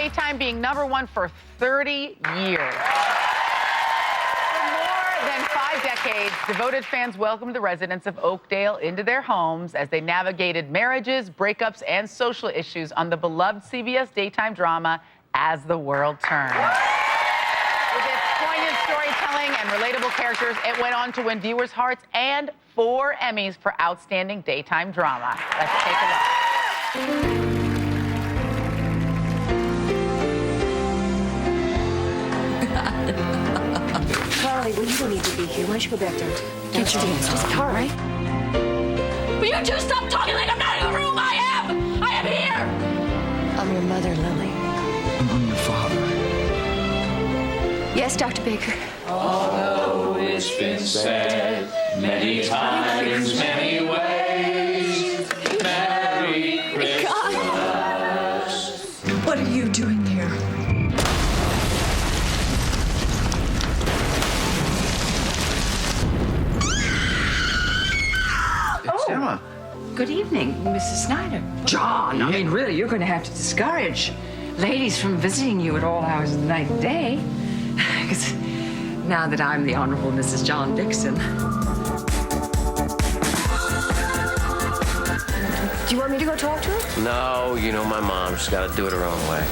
Daytime being #1 for 30 years. For more than 5 decades, devoted fans welcomed the residents of Oakdale into their homes as they navigated marriages, breakups, and social issues on the beloved CBS daytime drama, As the World Turns. With its poignant storytelling and relatable characters, it went on to win viewers' hearts and 4 Emmys for Outstanding Daytime Drama. Let's take a look. Carly, well, you don't need to be here. Why don't you go back down? Get your hands off, all right? Will you two stop talking like I'm not in the room? I am! I am here! I'm your mother, Lily. I'm your father. Yes, Dr. Baker. Although it's been said many times, many ways, Merry Christmas. What are you doing here? Emma. Good evening, Mrs. Snyder. John, I mean, really, you're going to have to discourage ladies from visiting you at all hours of the night and day. Because now that I'm the Honorable Mrs. John Dixon. Do you want me to go talk to her? No, you know my mom. She's got to do it her own way.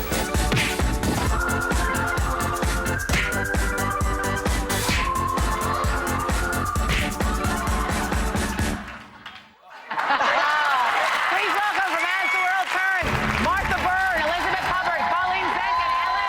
Please welcome from As the World Turns, Byrne, Elizabeth Hubbard, Colleen, Zenk, and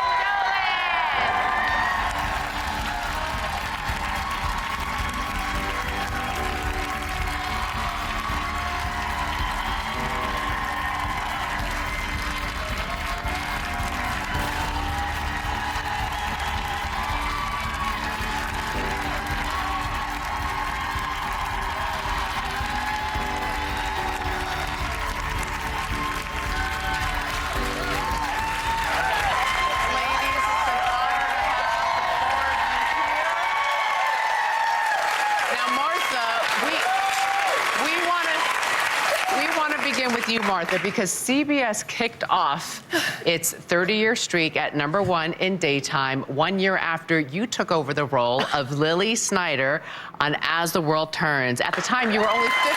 with you, Martha, because CBS kicked off its 30-year streak at #1 in daytime 1 year after you took over the role of Lily Snyder on As the World Turns. At the time, you were only 15.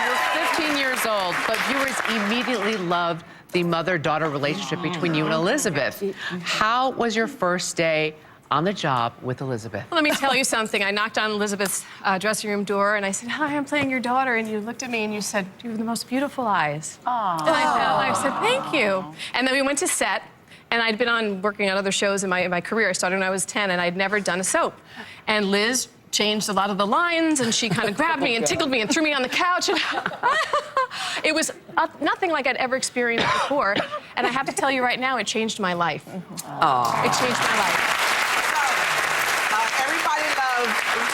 You were 15 years old, but viewers immediately loved the mother-daughter relationship between you and Elizabeth. How was your first day on the job with Elizabeth? Let me tell you something. I knocked on Elizabeth's dressing room door and I said, "Hi, I'm playing your daughter." And you looked at me and you said, "You have the most beautiful eyes." Aww. And I said, "Thank you." And then we went to set, and I'd been working on other shows in my career. I started when I was 10, and I'd never done a soap. And Liz changed a lot of the lines, and she kind of grabbed me and tickled me and threw me on the couch. And it was nothing like I'd ever experienced before. And I have to tell you right now, it changed my life. It changed my life.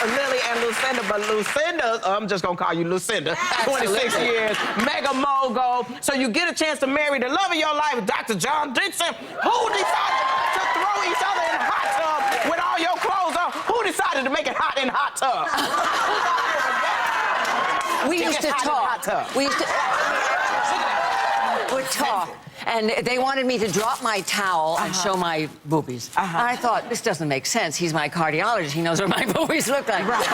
Lily and Lucinda, but Lucinda, I'm just gonna call you Lucinda, 26 years, mega mogul. So you get a chance to marry the love of your life, Dr. John Dixon, who decided to throw each other in a hot tub with all your clothes on? Who decided to make it hot in hot tub? We used to talk. We used to would talk. And they wanted me to drop my towel and show my boobies. And I thought, this doesn't make sense. He's my cardiologist. He knows what my boobies look like. Right. So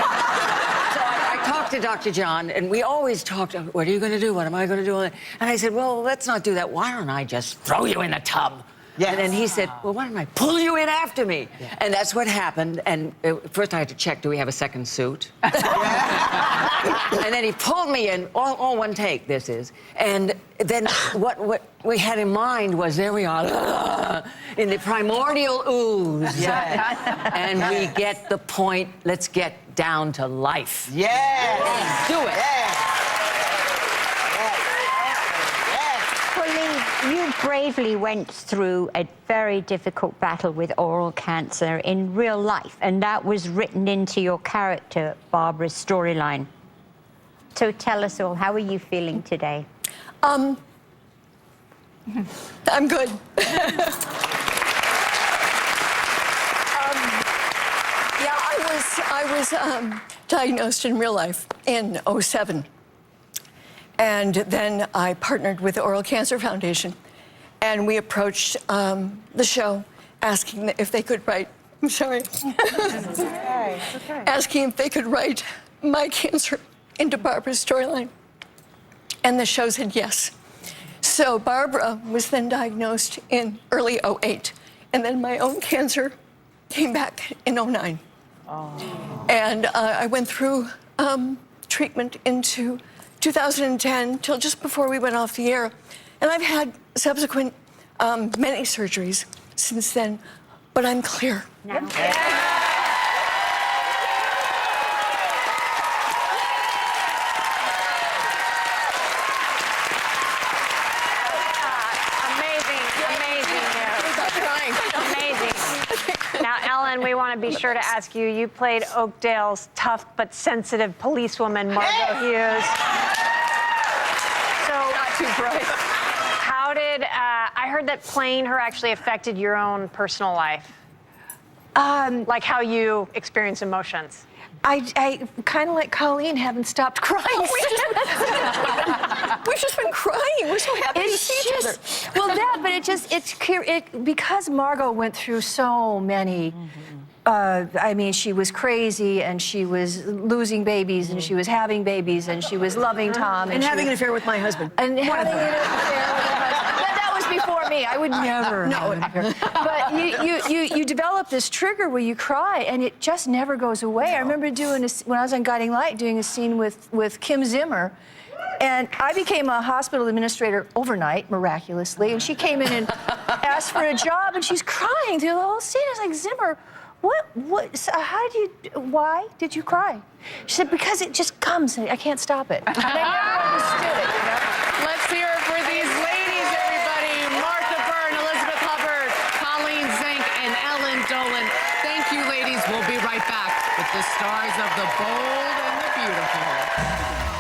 I talked to Dr. John, and we always talked, what are you going to do? What am I going to do? And I said, well, let's not do that. Why don't I just throw you in the tub? Yes. And then he said, well, why don't I pull you in after me? Yeah. And that's what happened. And first I had to check, do we have a second suit? And then he pulled me in, all one take, this is. And then what we had in mind was, there we are, in the primordial ooze. Yeah. And we get the point, let's get down to life. Yeah. Let's do it. Yeah. Colleen, you bravely went through a very difficult battle with oral cancer in real life, and that was written into your character, Barbara's storyline. So tell us all, how are you feeling today? I'm good. I was diagnosed in real life in '07. And then I partnered with the Oral Cancer Foundation. And we approached the show asking if they could write, I'm sorry, asking if they could write my cancer into Barbara's storyline. And the show said yes. So Barbara was then diagnosed in early '08. And then my own cancer came back in '09. Oh. And I went through treatment into 2010 till just before we went off the air. And I've had subsequent many surgeries since then, but I'm clear. No. Now, Ellen, we want to be sure to ask you, you played Oakdale's tough but sensitive policewoman, Margot Hughes. So, Not too bright. how did, I heard that playing her actually affected your own personal life. Like how you experience emotions. I kind of like Colleen haven't stopped crying. We've just been crying. We're so happy to see each other. Well, because Margot went through so many. I mean, she was crazy, and she was losing babies, and she was having babies, and she was loving Tom, and having an affair with my husband. And having an affair with her husband. That was before me. I would never. No. But you develop this trigger where you cry, and it just never goes away. I remember doing when I was on Guiding Light, doing a scene with Kim Zimmer. And I became a hospital administrator overnight, miraculously. And she came in and asked for a job, and she's crying through the whole scene. I was like, Zimmer, why did you cry? She said, because it just comes, and I can't stop it. And I never understood it, you know? Let's hear it for these ladies, everybody. Martha Byrne, Elizabeth Hubbard, Colleen Zenk, and Ellen Dolan. Thank you, ladies. We'll be right back with the stars of The Bold and the Beautiful.